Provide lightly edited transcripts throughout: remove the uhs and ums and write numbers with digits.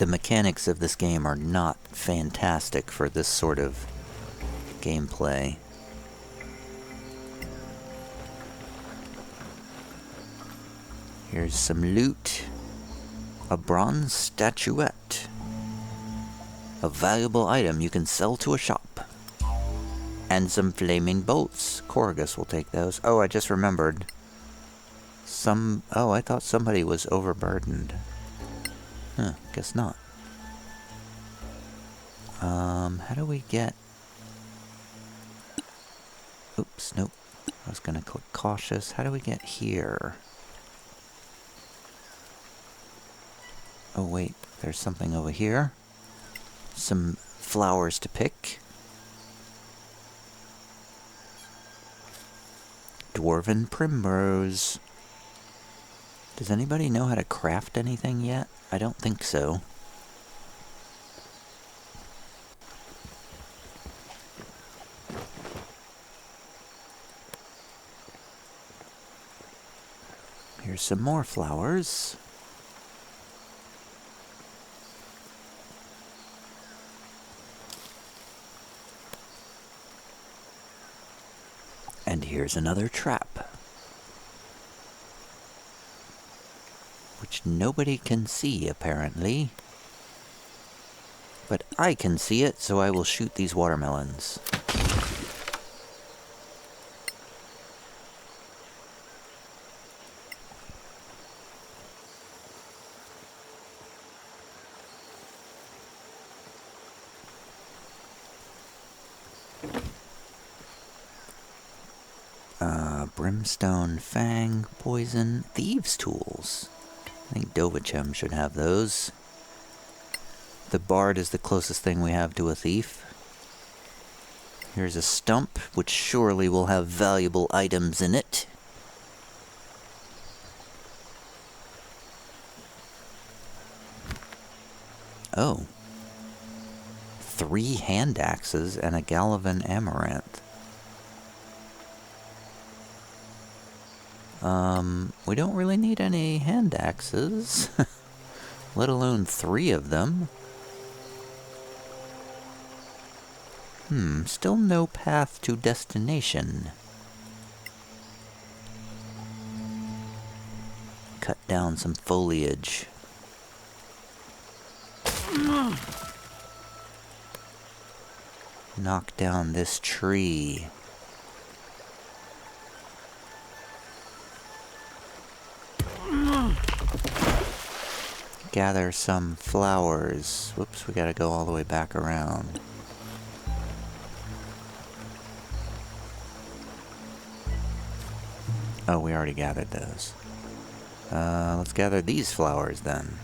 the mechanics of this game are not fantastic for this sort of gameplay. Here's some loot. A bronze statuette. A valuable item you can sell to a shop. And some flaming bolts. Corgus will take those. Oh, I just remembered. Oh, I thought somebody was overburdened. Huh, guess not. How do we get... Oops, nope. I was gonna click cautious. How do we get here? Oh wait, there's something over here. Some flowers to pick. Dwarven primrose. Does anybody know how to craft anything yet? I don't think so. Here's some more flowers. And here's another trap. Which nobody can see, apparently. But I can see it, so I will shoot these watermelons. Brimstone, Fang, Poison, Thieves' Tools. I think Dovachem should have those. The Bard is the closest thing we have to a thief. Here's a stump, which surely will have valuable items in it. Oh. 3 hand axes and a Galavan Amaranth. We don't really need any hand axes, let alone 3 of them. Still no path to destination. Cut down some foliage. Knock down this tree. Gather some flowers. Whoops, we gotta go all the way back around. Oh, we already gathered those. Let's gather these flowers then.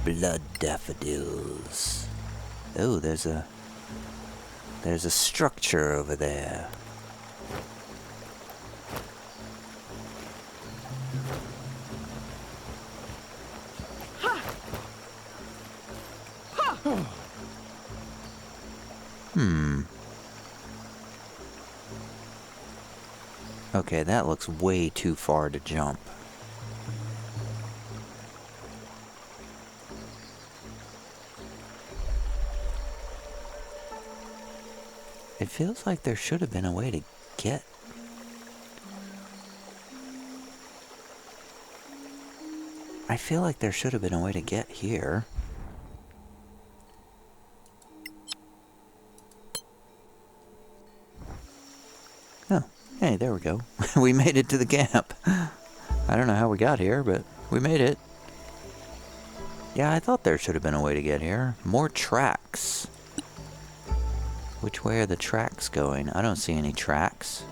Blood daffodils. Oh, there's a structure over there. Okay, that looks way too far to jump. It feels like there should have been a way to get... I feel like there should have been a way to get here. Oh, hey, there we go. We made it to the camp. I don't know how we got here, but we made it. Yeah, I thought there should have been a way to get here. More tracks. Which way are the tracks going? I don't see any tracks.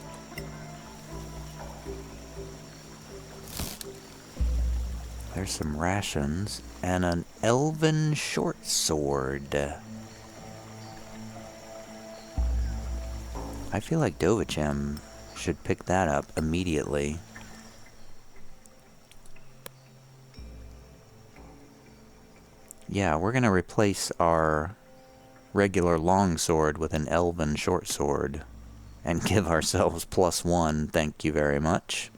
There's some rations and an elven short sword. I feel like Dovachem should pick that up immediately. Yeah, we're gonna replace our regular longsword with an elven short sword. And give ourselves +1, thank you very much.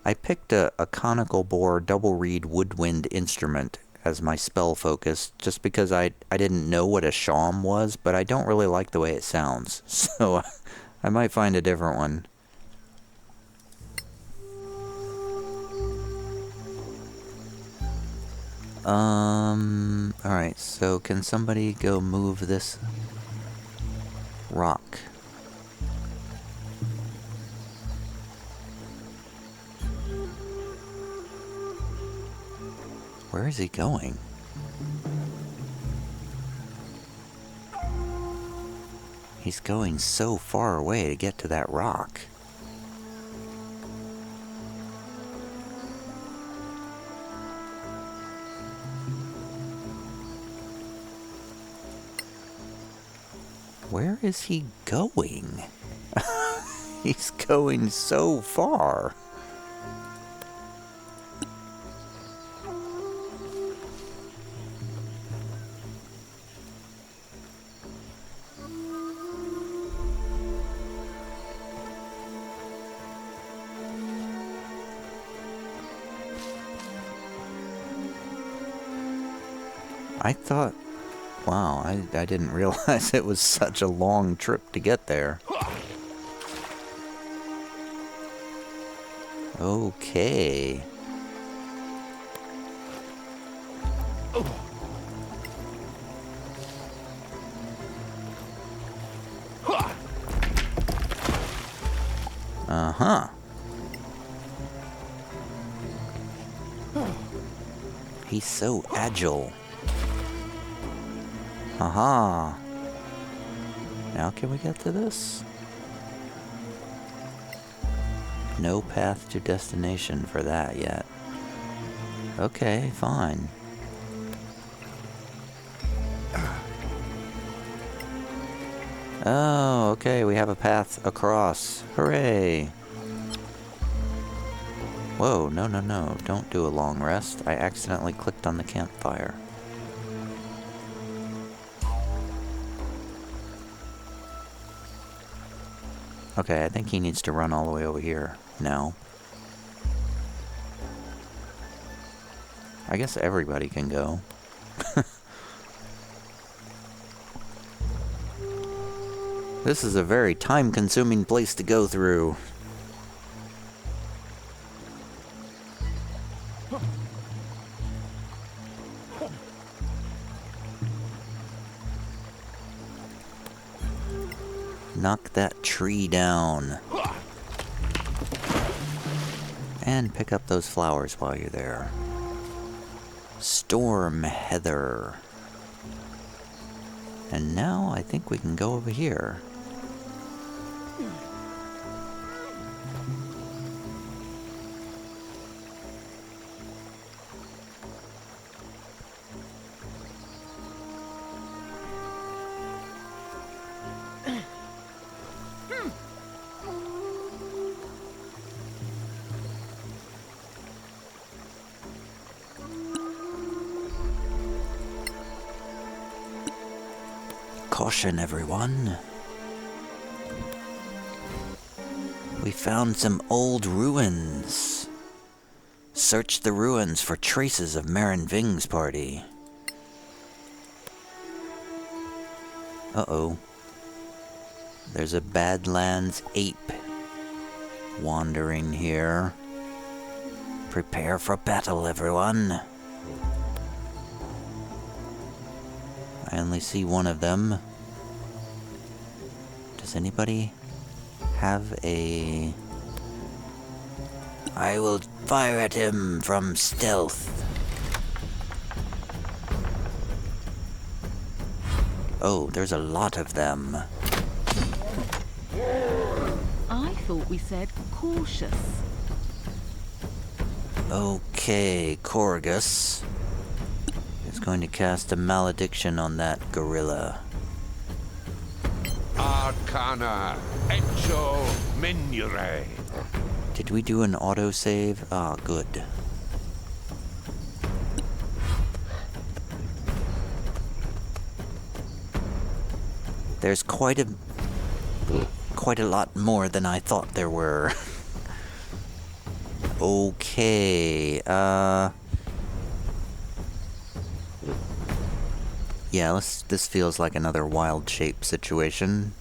I picked a conical bore double reed woodwind instrument as my spell focus, just because I didn't know what a shawm was, but I don't really like the way it sounds, so I might find a different one. Alright, so can somebody go move this rock? Where is he going? He's going so far away to get to that rock. Where is he going? He's going so far. I thought, wow, I didn't realize it was such a long trip to get there. Okay. Uh-huh. He's so agile. Aha. Now can we get to this? No path to destination for that yet. Okay, fine. Oh, okay, we have a path across. Hooray! Whoa, no, no, no. Don't do a long rest. I accidentally clicked on the campfire. Okay, I think he needs to run all the way over here now. I guess everybody can go. This is a very time-consuming place to go through. Knock that tree down. And pick up those flowers while you're there. Storm heather. And now I think we can go over here. Caution, everyone. We found some old ruins. Search the ruins for traces of Marin Ving's party. Uh-oh. There's a Badlands ape wandering here. Prepare for battle, everyone. I only see one of them. Does anybody have a... I will fire at him from stealth. Oh, there's a lot of them. I thought we said cautious. Okay, Corgus is going to cast a malediction on that gorilla. Arcana Echo Minure. Did we do an autosave? Ah, good. There's quite a lot more than I thought there were. Okay, yeah, this feels like another wild shape situation.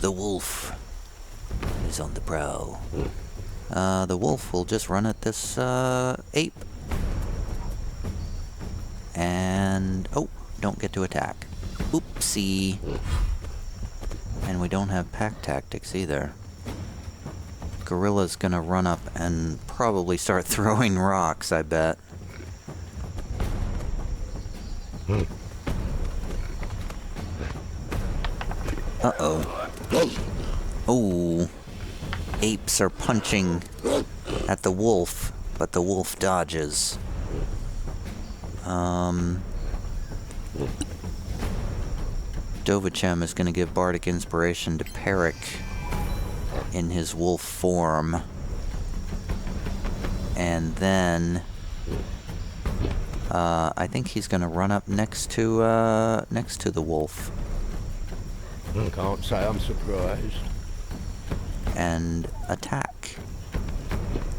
The wolf is on the prowl. The wolf will just run at this, ape. And, oh, don't get to attack. Oopsie. And we don't have pack tactics either. Gorilla's gonna run up and probably start throwing rocks, I bet. Uh-oh. Oh. Apes are punching at the wolf, but the wolf dodges. Dovachem is going to give Bardic Inspiration to Peric in his wolf form. And then I think he's going to run up next to the wolf. Can't say I'm surprised. And attack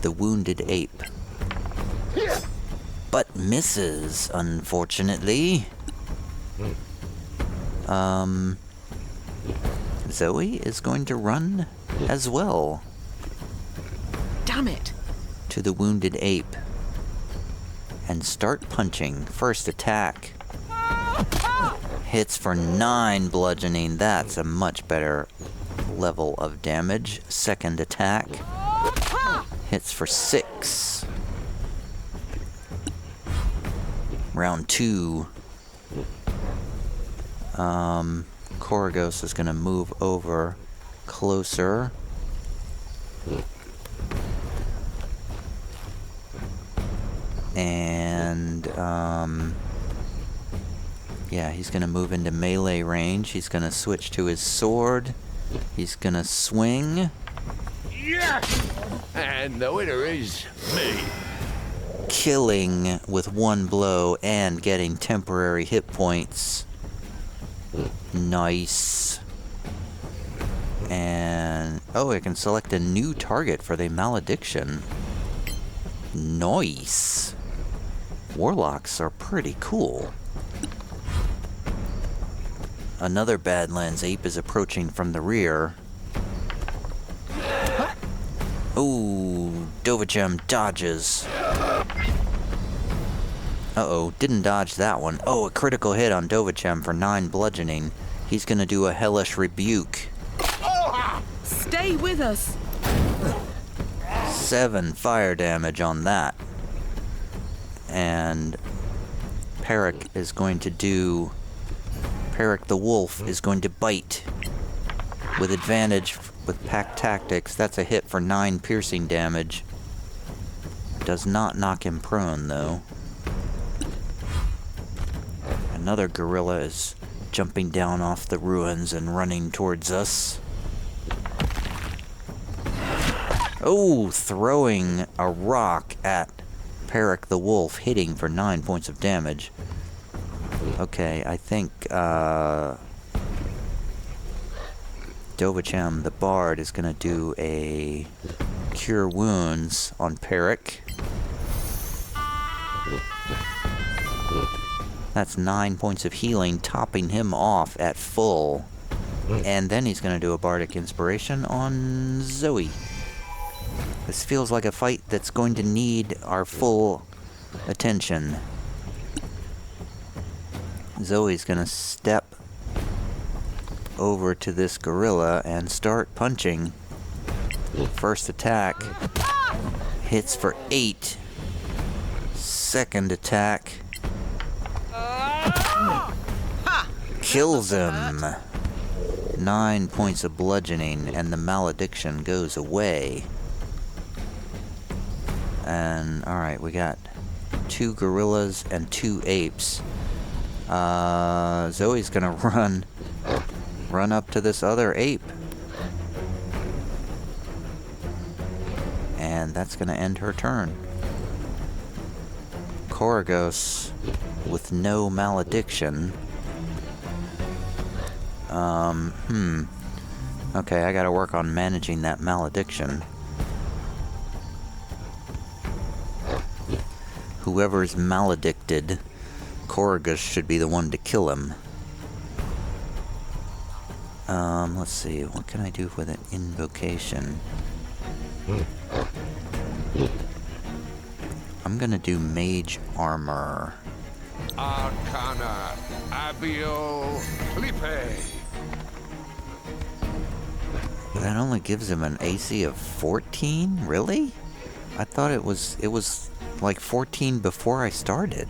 the wounded ape. But misses, unfortunately. Zoe is going to run as well Damn it. to the wounded ape and start punching. First attack hits for 9 bludgeoning. That's a much better level of damage. Second attack hits for 6. Round 2. Koragos is going to move over closer. And, yeah, he's going to move into melee range. He's going to switch to his sword. He's going to swing. Yes! And the winner is me. Killing with 1 blow and getting temporary hit points. Nice. And oh, I can select a new target for the malediction. Nice. Warlocks are pretty cool. Another Badlands ape is approaching from the rear. Ooh, Dovachem dodges. Uh-oh, didn't dodge that one. Oh, a critical hit on Dovachem for 9 bludgeoning. He's gonna do a hellish rebuke. Stay with us. 7 fire damage on that. And Peric is going to do... Peric the wolf is going to bite. With advantage with pack tactics. That's a hit for 9 piercing damage. Does not knock him prone, though. Another gorilla is jumping down off the ruins and running towards us. Oh, throwing a rock at Peric the wolf, hitting for 9 points of damage. Okay, I think Dovachem the bard is going to do a cure wounds on Peric. That's 9 points of healing, topping him off at full. And then he's going to do a Bardic Inspiration on Zoe. This feels like a fight that's going to need our full attention. Zoe's going to step over to this gorilla and start punching. First attack hits for 8. Second attack kills him. 9 points of bludgeoning, and the malediction goes away. And, alright, we got 2 gorillas and 2 apes. Zoe's gonna run up to this other ape. And that's gonna end her turn. Koragos with no malediction. Okay, I gotta work on managing that malediction. Whoever's maledicted, Koragos should be the one to kill him. Let's see, what can I do with an invocation? I'm gonna do mage armor. Arcana, Abio, Clipe. That only gives him an AC of 14? Really? I thought it was like 14 before I started.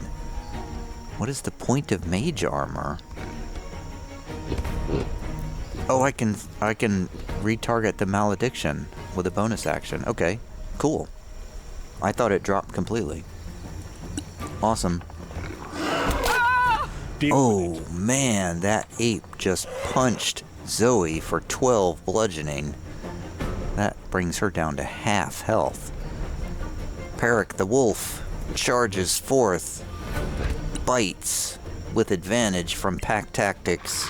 What is the point of mage armor? Oh, I can retarget the malediction with a bonus action. Okay, cool. I thought it dropped completely. Awesome. Oh man, that ape just punched Zoe for 12 bludgeoning. That brings her down to half health. Peric the wolf charges forth, bites with advantage from pack tactics,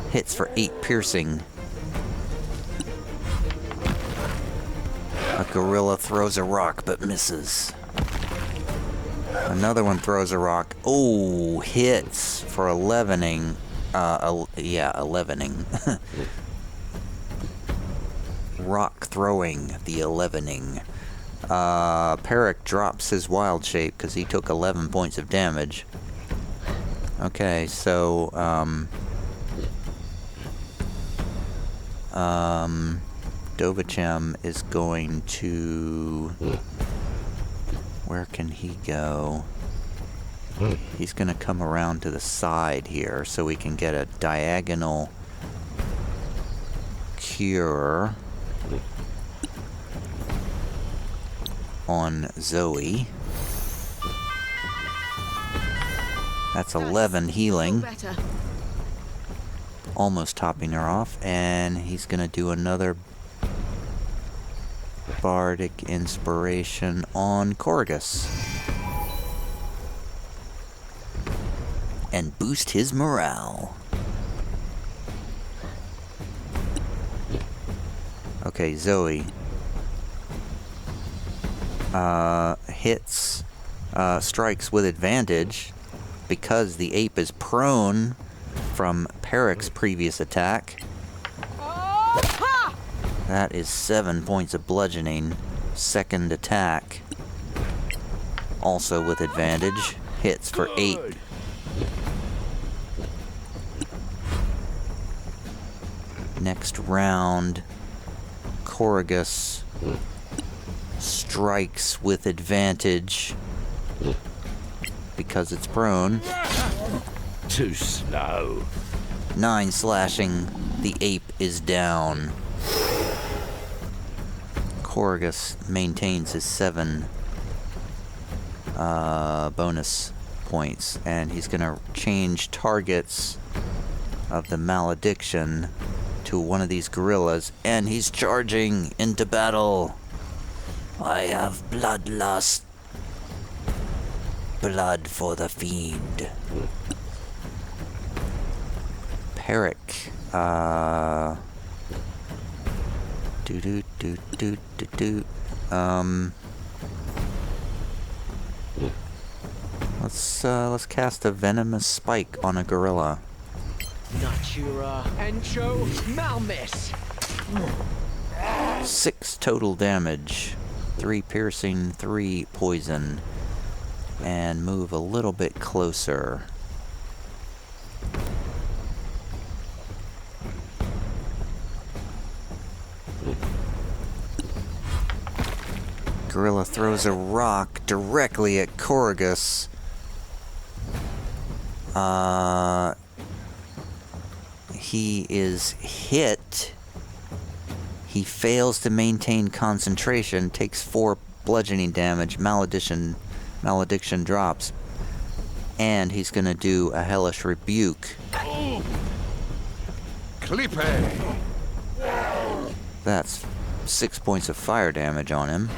hits for 8 piercing. A gorilla throws a rock but misses. Another one throws a rock. Oh, hits for 11ing. 11ing. Rock throwing, the 11ing. Peric drops his wild shape because he took 11 points of damage. Okay, so, Dovachem is going to... Where can he go? He's going to come around to the side here so we can get a diagonal cure on Zoe. That's 11 healing. Almost topping her off. And he's going to do another bardic inspiration on Koragos. And boost his morale. Okay, Zoe. Hits, strikes with advantage because the ape is prone from Peric's previous attack. That is 7 points of bludgeoning. Second attack, also with advantage, hits for 8. Next round, Koragos strikes with advantage because it's prone. Too slow. 9 slashing. The ape is down. Koragos maintains his 7 bonus points, and he's gonna change targets of the malediction to one of these gorillas, and he's charging into battle. I have bloodlust. Blood for the fiend. Peric. Let's cast a venomous spike on a gorilla. Natura Encho Malmis. 6 total damage. 3 piercing, 3 poison. And move a little bit closer. Gorilla throws a rock directly at Koragos. He is hit. He fails to maintain concentration, takes 4 bludgeoning damage, malediction drops, and he's gonna do a hellish rebuke. Clipe. That's 6 points of fire damage on him.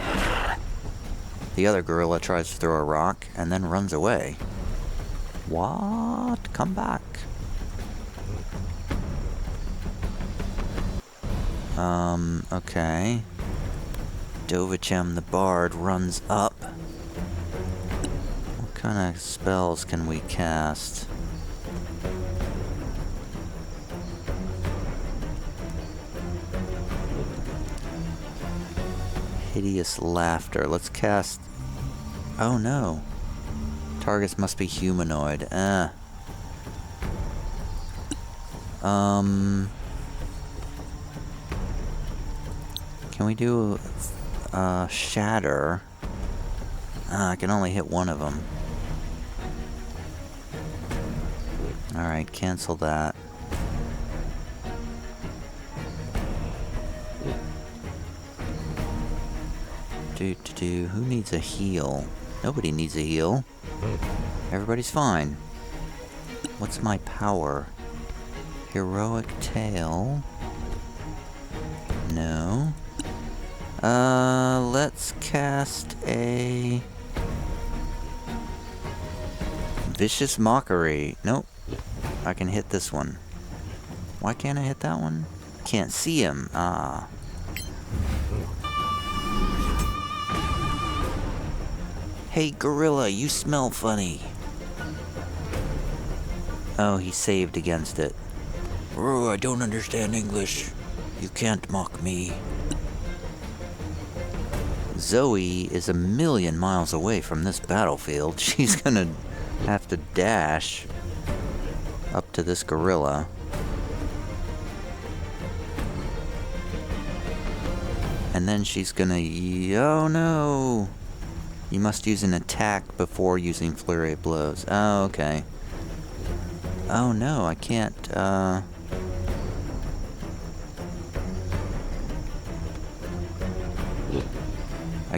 The other gorilla tries to throw a rock and then runs away. What? Come back. Okay. Dovachem the Bard runs up. What kind of spells can we cast? Hideous Laughter. Let's cast... Oh no. Targets must be humanoid. Can we do Shatter? I can only hit one of them. Alright, cancel that. Who needs a heal? Nobody needs a heal. Everybody's fine. What's my power? Heroic Tail. No. Let's cast a... Vicious Mockery. Nope. I can hit this one. Why can't I hit that one? Can't see him. Ah. Hey, gorilla, you smell funny. Oh, he saved against it. Oh, I don't understand English. You can't mock me. Zoe is 1,000,000 miles away from this battlefield. She's gonna have to dash up to this gorilla. And then she's gonna... Oh no! You must use an attack before using Flurry of Blows. Oh, okay. Oh no, I can't, I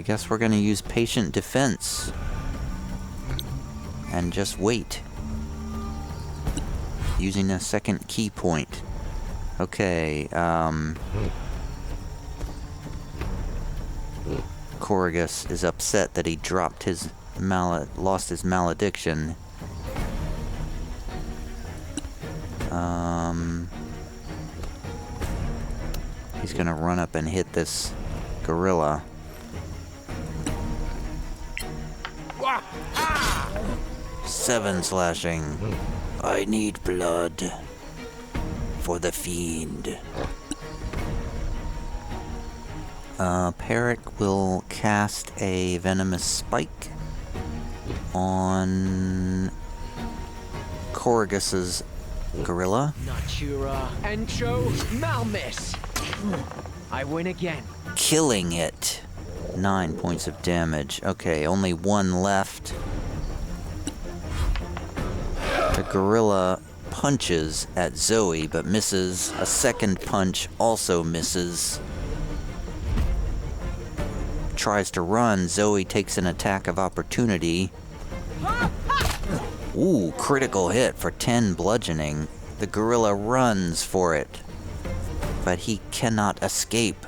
guess we're gonna use Patient Defense. And just wait. Using a second key point. Okay, Corrigus is upset that he dropped his lost his malediction. He's gonna run up and hit this gorilla. 7 slashing. I need blood for the fiend. Parrot will cast a venomous spike on Corrigus's gorilla. Natura Entro Malmis. I win again. Killing it. 9 points of damage. Okay, only 1 left. The gorilla punches at Zoe, but misses. A second punch also misses. Tries to run. Zoe takes an attack of opportunity. Ooh, critical hit for 10 bludgeoning. The gorilla runs for it, but he cannot escape.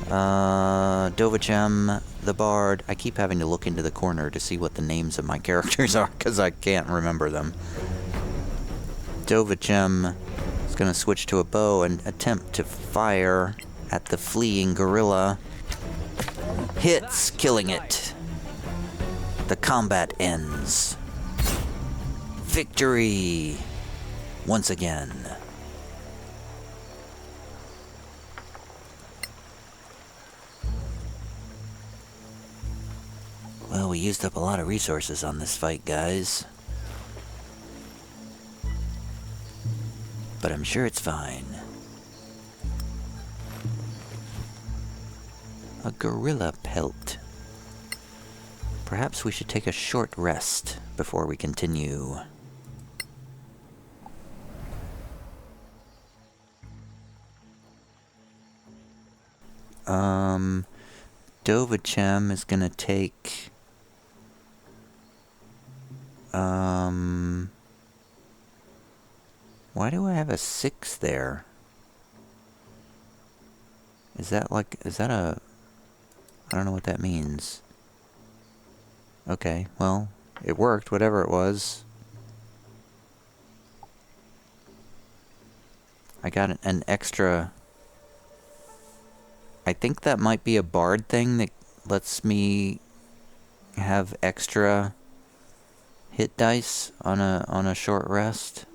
Dovachem, the Bard. I keep having to look into the corner to see what the names of my characters are, because I can't remember them. Dovachem is going to switch to a bow and attempt to fire at the fleeing gorilla. Hits, killing it. The combat ends. Victory! Once again. Well, we used up a lot of resources on this fight, guys. But I'm sure it's fine. A gorilla pelt. Perhaps we should take a short rest before we continue. Dovachem is gonna take... Why do I have a 6 there? Is that a... I don't know what that means. Okay, well, it worked, whatever it was. I got an extra... I think that might be a bard thing that lets me have extra hit dice on a short rest.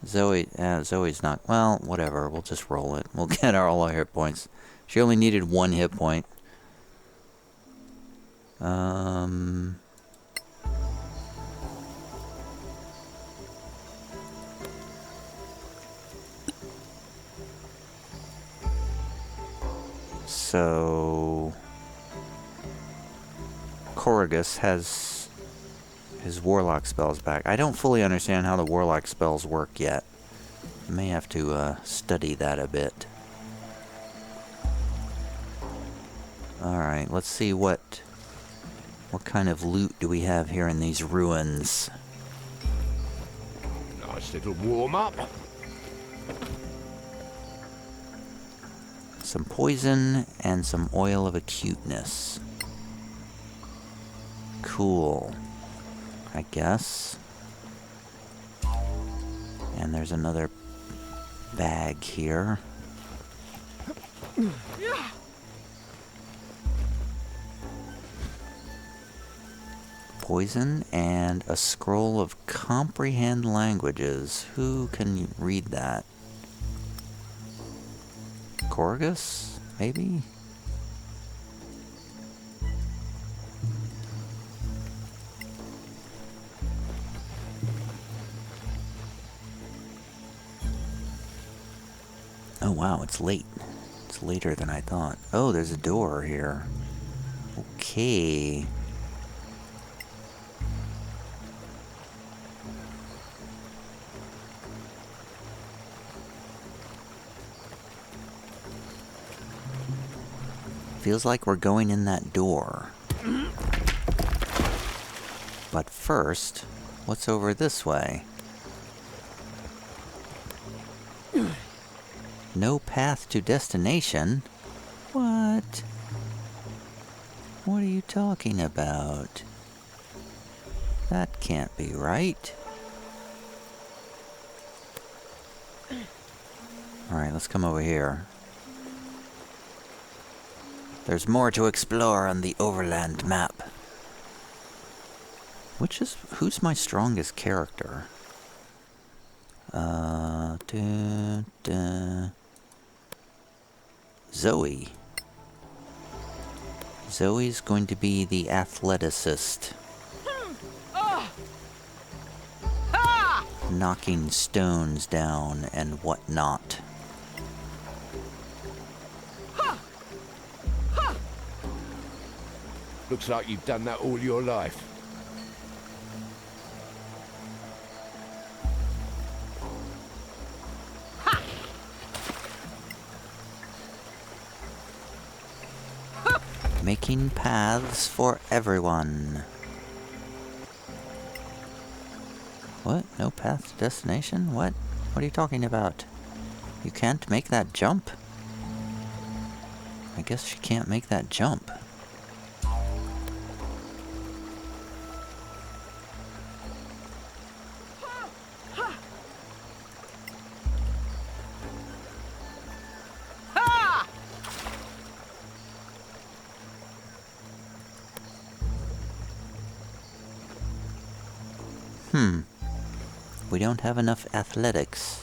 Zoe's not... Well, whatever, we'll just roll it. We'll get all our hit points. She only needed 1 hit point. So... Corrigus has his warlock spells back. I don't fully understand how the warlock spells work yet. I may have to study that a bit. Alright, let's see what kind of loot do we have here in these ruins. Nice little warm-up. Some poison and some oil of acuteness. Cool. I guess. And there's another bag here. Poison and a scroll of comprehend languages. Who can read that? Corgus? Maybe? Oh wow, it's late. It's later than I thought. Oh, there's a door here. Okay. Feels like we're going in that door. But first, what's over this way? No path to destination? What? What are you talking about? That can't be right. Alright, let's come over here. There's more to explore on the overland map. Who's my strongest character? Zoe. Zoe's going to be the athleticist. Knocking stones down and whatnot. Looks like you've done that all your life. Making paths for everyone. What? No path to destination? What? What are you talking about? You can't make that jump? I guess she can't make that jump. We don't have enough athletics.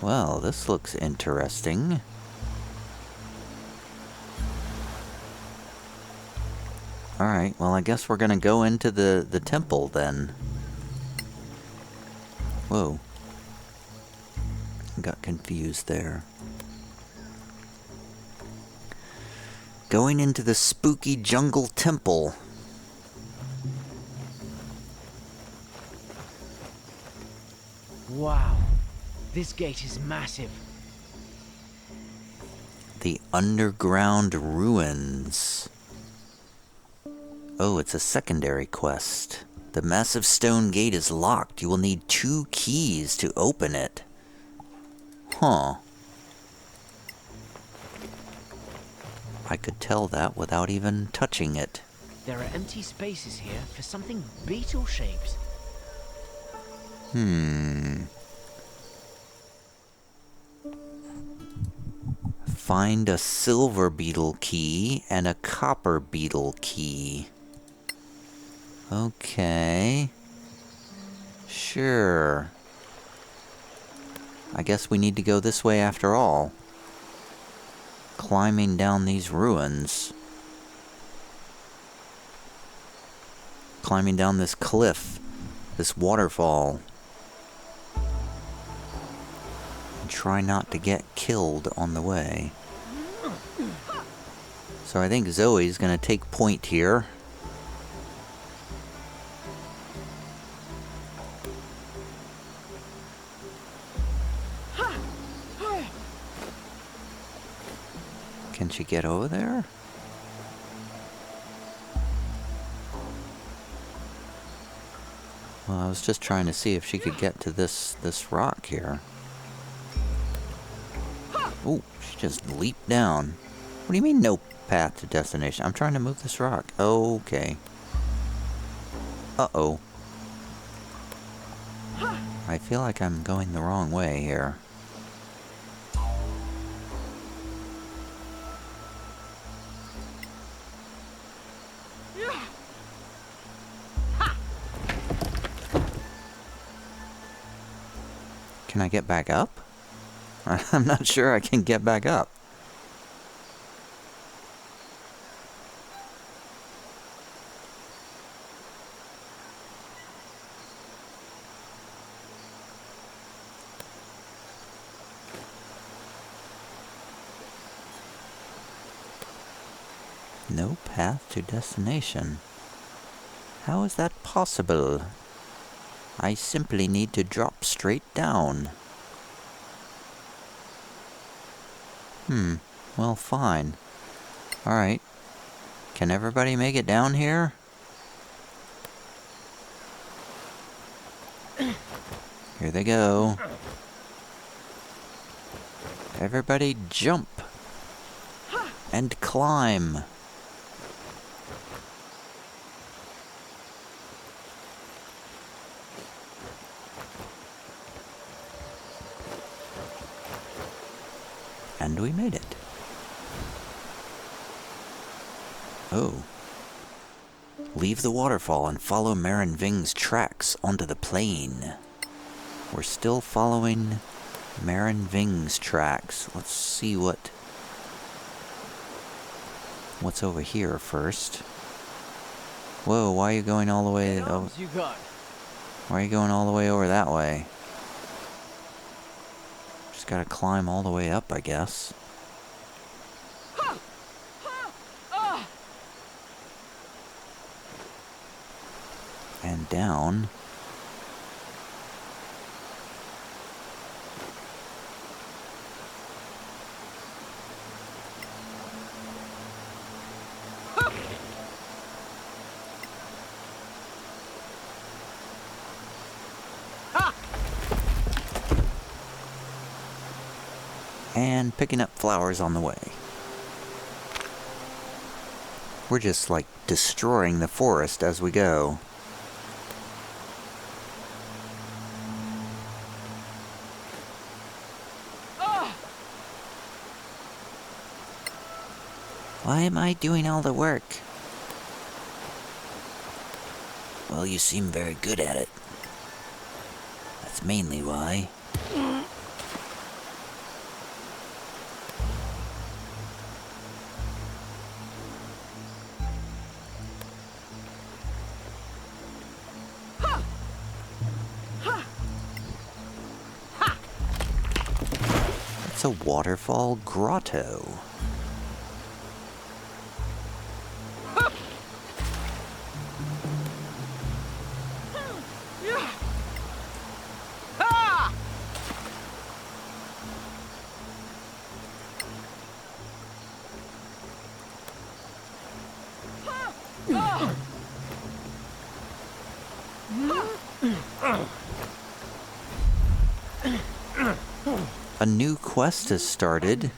Well, this looks interesting. Alright, well I guess we're gonna go into the temple then. Whoa. I got confused there. Going into the spooky jungle temple. Wow. This gate is massive. The underground ruins. Oh, it's a secondary quest. The massive stone gate is locked. You will need 2 keys to open it. Huh. I could tell that without even touching it. There are empty spaces here for something beetle-shaped. Find a silver beetle key and a copper beetle key. Okay. Sure. I guess we need to go this way after all. Climbing down these ruins. Climbing down this cliff. This waterfall. And try not to get killed on the way. So I think Zoe's gonna take point here. Can she get over there? Well, I was just trying to see if she could get to this rock here. Oh, she just leaped down. What do you mean no path to destination? I'm trying to move this rock. Okay. Uh-oh. I feel like I'm going the wrong way here. Can I get back up? I'm not sure I can get back up. No path to destination. How is that possible? I simply need to drop straight down. Well, fine. Alright. Can everybody make it down here? Here they go. Everybody jump. And climb. And we made it. Oh. Leave the waterfall and follow Marin Ving's tracks onto the plain. We're still following Marin Ving's tracks. Let's see what's over here first. Whoa, why are you going all the way? Oh, why are you going all the way over that way? Just gotta climb all the way up, I guess. And down. And picking up flowers on the way. We're just like destroying the forest as we go. Why am I doing all the work? Well, you seem very good at it. That's mainly why. It's a waterfall grotto. A new quest has started.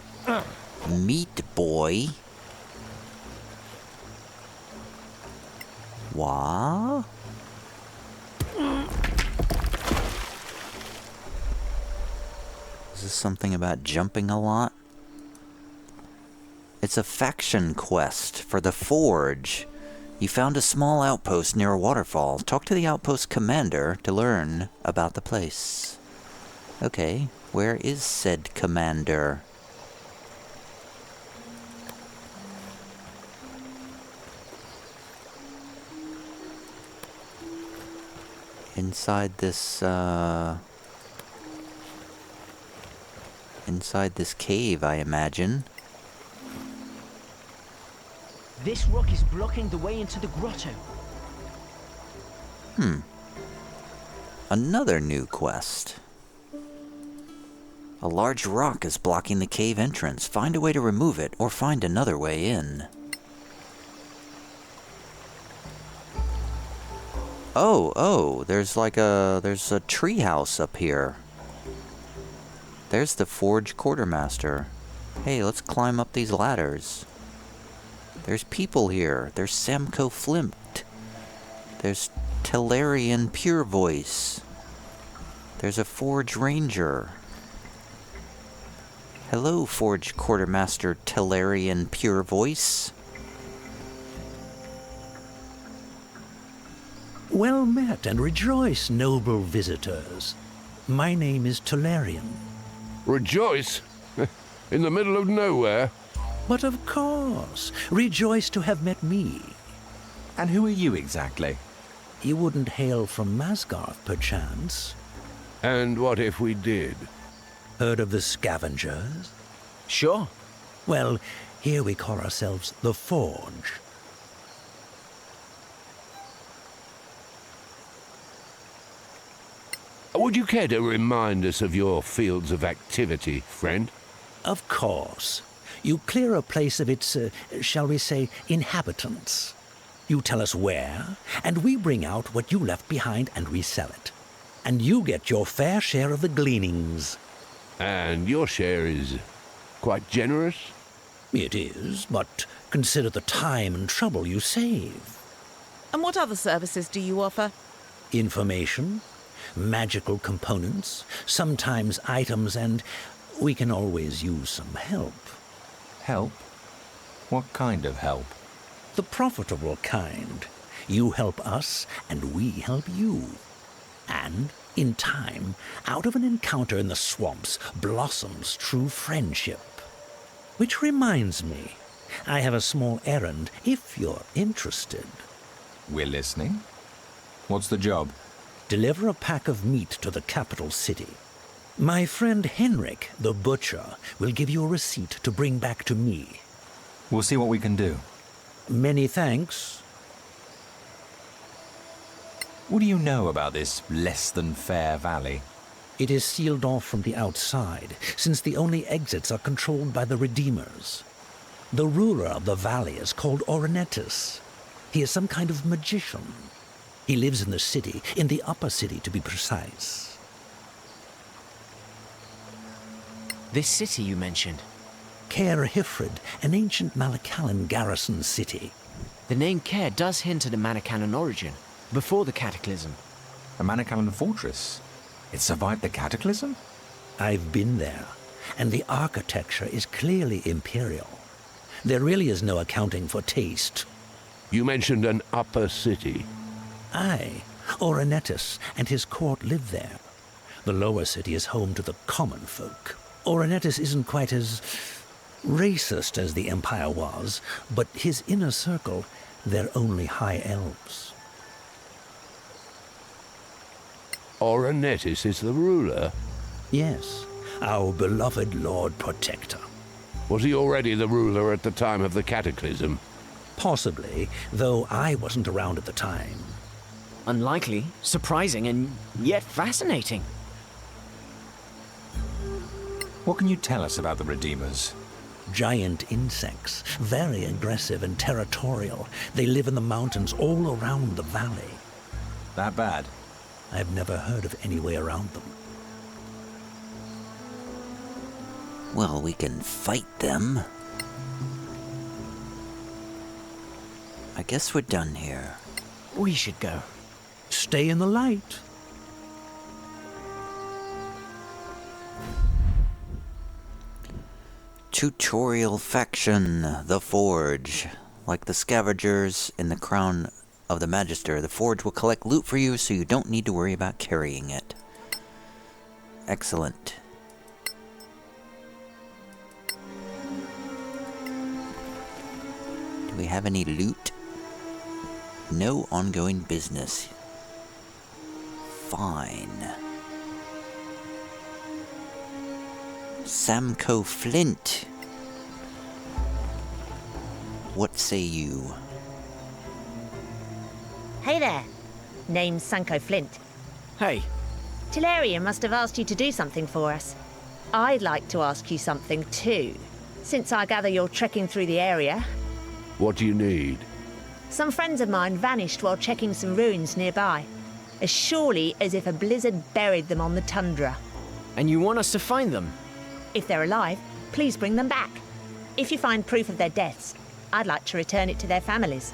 Meat Boy. What? Is this something about jumping a lot? It's a faction quest for the Forge. You found a small outpost near a waterfall. Talk to the outpost commander to learn about the place. Okay, where is said commander? Inside this, inside this cave, I imagine. This rock is blocking the way into the grotto. Another new quest. A large rock is blocking the cave entrance. Find a way to remove it, or find another way in. Oh, there's a tree house up here. There's the Forge Quartermaster. Hey, let's climb up these ladders. There's people here. There's Samco Flimt. There's Tellarian Pure Voice. There's a Forge Ranger. Hello, Forge Quartermaster Tellarian Pure Voice. Well met and rejoice, noble visitors. My name is Tolarian. Rejoice? In the middle of nowhere? But of course, rejoice to have met me. And who are you exactly? You wouldn't hail from Masgarth, perchance? And what if we did? Heard of the Scavengers? Sure. Well, here we call ourselves the Forge. Would you care to remind us of your fields of activity, friend? Of course. You clear a place of its, shall we say, inhabitants. You tell us where, and we bring out what you left behind and resell it. And you get your fair share of the gleanings. And your share is quite generous? It is, but consider the time and trouble you save. And what other services do you offer? Information, magical components, sometimes items, and we can always use some help. Help? What kind of help? The profitable kind. You help us, and we help you. And, in time, out of an encounter in the swamps blossoms true friendship. Which reminds me, I have a small errand if you're interested. We're listening. What's the job? Deliver a pack of meat to the capital city. My friend Henrik, the butcher, will give you a receipt to bring back to me. We'll see what we can do. Many thanks. What do you know about this less-than-fair valley? It is sealed off from the outside, since the only exits are controlled by the Redeemers. The ruler of the valley is called Ornetis. He is some kind of magician. He lives in the city, in the upper city to be precise. This city you mentioned. Caer Hifrid, an ancient Malakalan garrison city. The name Caer does hint at a Manakanan origin, before the Cataclysm. A Manakalan fortress? It survived the Cataclysm? I've been there, and the architecture is clearly imperial. There really is no accounting for taste. You mentioned an upper city. Aye, Ornetis and his court live there. The lower city is home to the common folk. Ornetis isn't quite as racist as the Empire was, but his inner circle, they're only high elves. Ornetis is the ruler? Yes, our beloved Lord Protector. Was he already the ruler at the time of the Cataclysm? Possibly, though I wasn't around at the time. Unlikely, surprising, and yet fascinating. What can you tell us about the Redeemers? Giant insects, very aggressive and territorial. They live in the mountains all around the valley. That bad? I've never heard of any way around them. Well, we can fight them. I guess we're done here. We should go. Stay in the light. Tutorial faction, the Forge. Like the scavengers in the Crown of the Magister, the Forge will collect loot for you so you don't need to worry about carrying it. Excellent. Do we have any loot? No ongoing business. Fine. Samco Flint. What say you? Hey there. Name's Sanko Flint. Hey, Tillarian must have asked you to do something for us. I'd like to ask you something too. Since I gather you're trekking through the area, What do you need? some friends of mine vanished while checking some ruins nearby. As surely as if a blizzard buried them on the tundra. and you want us to find them? If they're alive, please bring them back. If you find proof of their deaths, I'd like to return it to their families.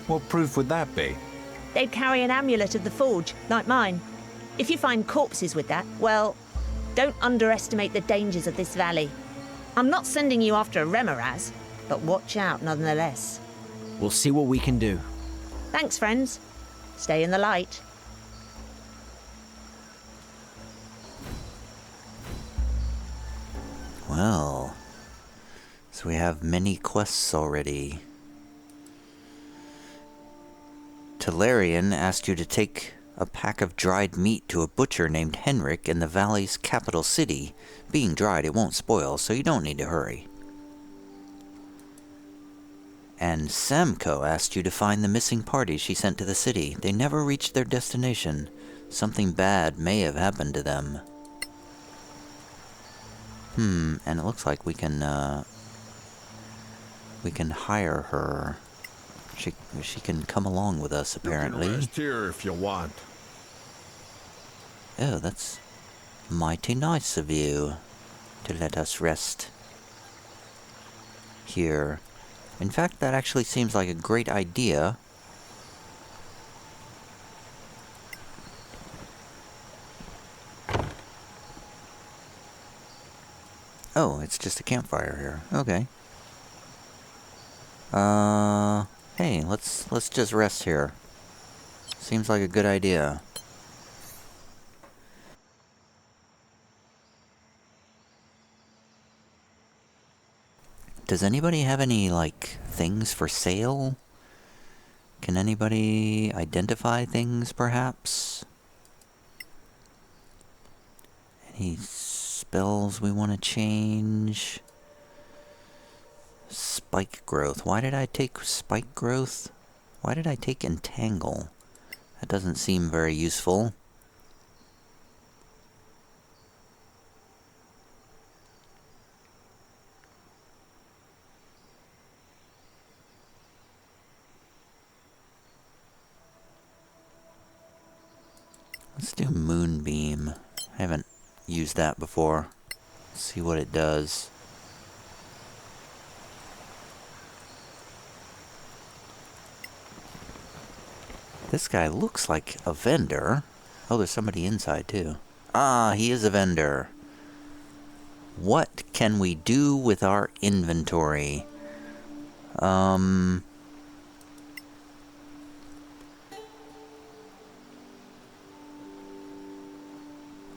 What proof would that be? They'd carry an amulet of the Forge, like mine. If you find corpses with that, well, don't underestimate the dangers of this valley. I'm not sending you after a Remoraz, but watch out nonetheless. We'll see what we can do. Thanks, friends. Stay in the light. Well, so we have many quests already. Tillarian asked you to take a pack of dried meat to a butcher named Henrik in the valley's capital city. Being dried, it won't spoil, so you don't need to hurry. And Samco asked you to find the missing party she sent to the city. They never reached their destination. Something bad may have happened to them. And it looks like we can hire her. She can come along with us, apparently. You can rest here if you want. Oh, that's mighty nice of you to let us rest here. In fact, that actually seems like a great idea. Oh, it's just a campfire here. Okay. Hey, let's just rest here. Seems like a good idea. Does anybody have any, like, things for sale? Can anybody identify things, perhaps? Any spells we want to change? Spike growth. Why did I take spike growth? Why did I take entangle? That doesn't seem very useful. Let's do Moonbeam. I haven't used that before. Let's see what it does. This guy looks like a vendor. Oh, there's somebody inside too. Ah, he is a vendor. What can we do with our inventory?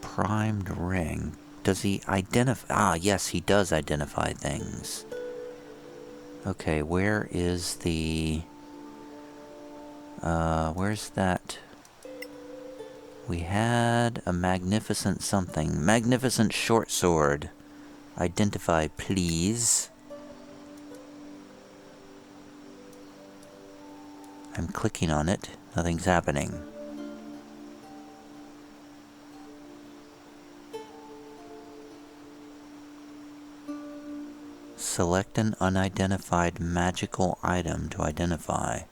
Primed ring. Does he identify? Ah, yes, he does identify things. Okay, where is the... where's that? We had a magnificent something. Magnificent short sword. Identify, please. I'm clicking on it. Nothing's happening. Select an unidentified magical item to identify.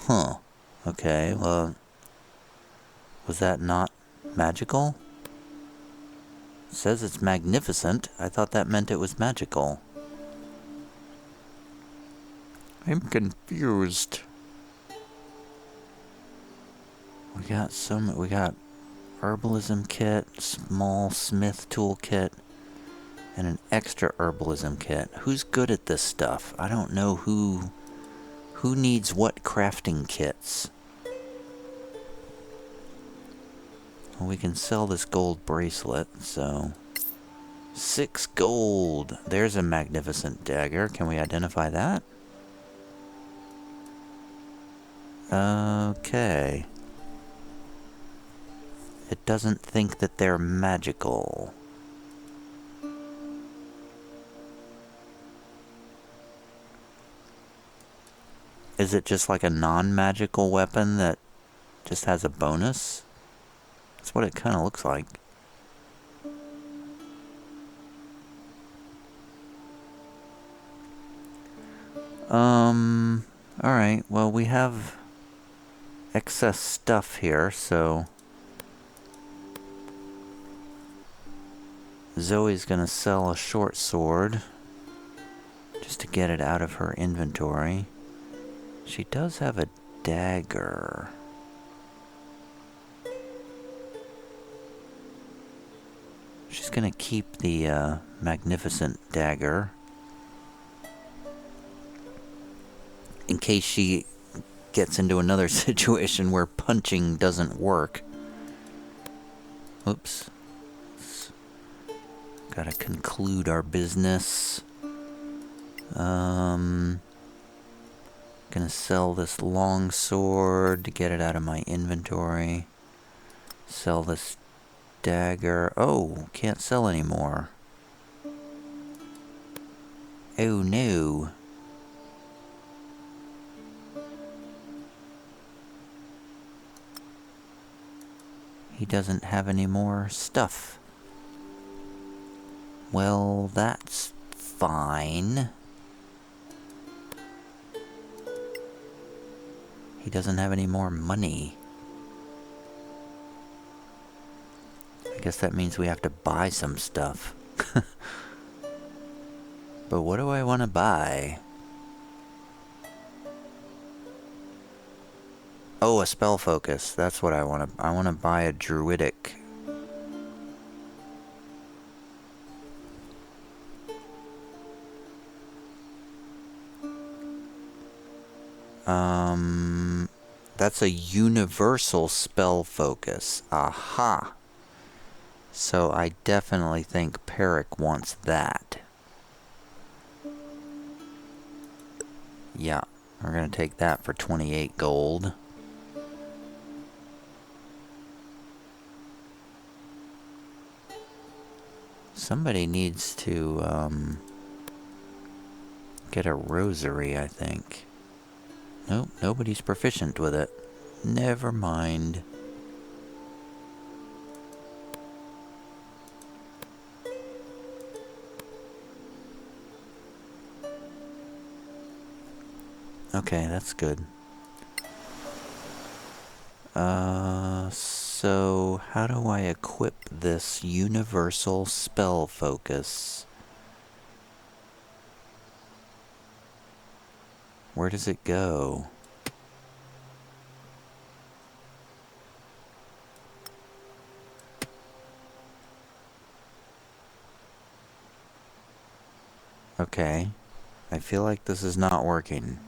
Huh. Okay, well... was that not magical? It says it's magnificent. I thought that meant it was magical. I'm confused. We got herbalism kit, small smith toolkit, and an extra herbalism kit. Who's good at this stuff? I don't know who needs what crafting kits. Well, we can sell this gold bracelet, so 6 gold. There's a magnificent dagger. Can we identify that? Okay. It doesn't think that they're magical. Is it just like a non-magical weapon that just has a bonus? That's what it kind of looks like. Alright, well, we have excess stuff here, so Zoe's gonna sell a short sword just to get it out of her inventory. She does have a dagger. She's gonna keep the magnificent dagger in case she gets into another situation where punching doesn't work. Oops. Gotta conclude our business. Gonna sell this long sword to get it out of my inventory. Sell this dagger. Oh, can't sell anymore. Oh no. He doesn't have any more stuff. Well, that's fine. He doesn't have any more money. I guess that means we have to buy some stuff. But what do I want to buy? Oh, a spell focus. That's what I want to... I want to buy a druidic. That's a universal spell focus. Aha. So I definitely think Peric wants that. Yeah, we're gonna take that for 28 gold. Somebody needs to, get a rosary, I think. Nope, nobody's proficient with it. Never mind. Okay, that's good. So how do I equip this universal spell focus? Where does it go? Okay. I feel like this is not working.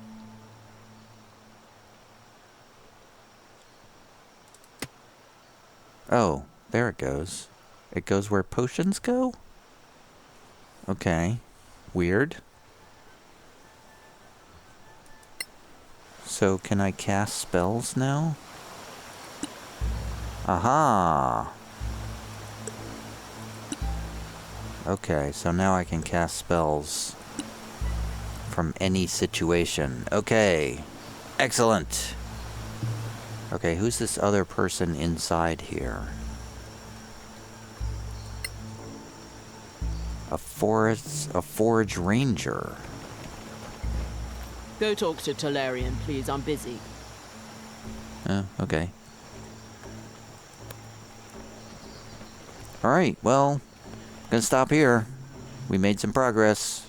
Oh, there it goes. It goes where potions go? Okay. Weird. So, can I cast spells now? Aha! Okay, so now I can cast spells from any situation. Okay. Excellent! Okay, who's this other person inside here? A forage ranger. Go talk to Talarian, please. I'm busy. Okay. Alright, well, gonna stop here. We made some progress.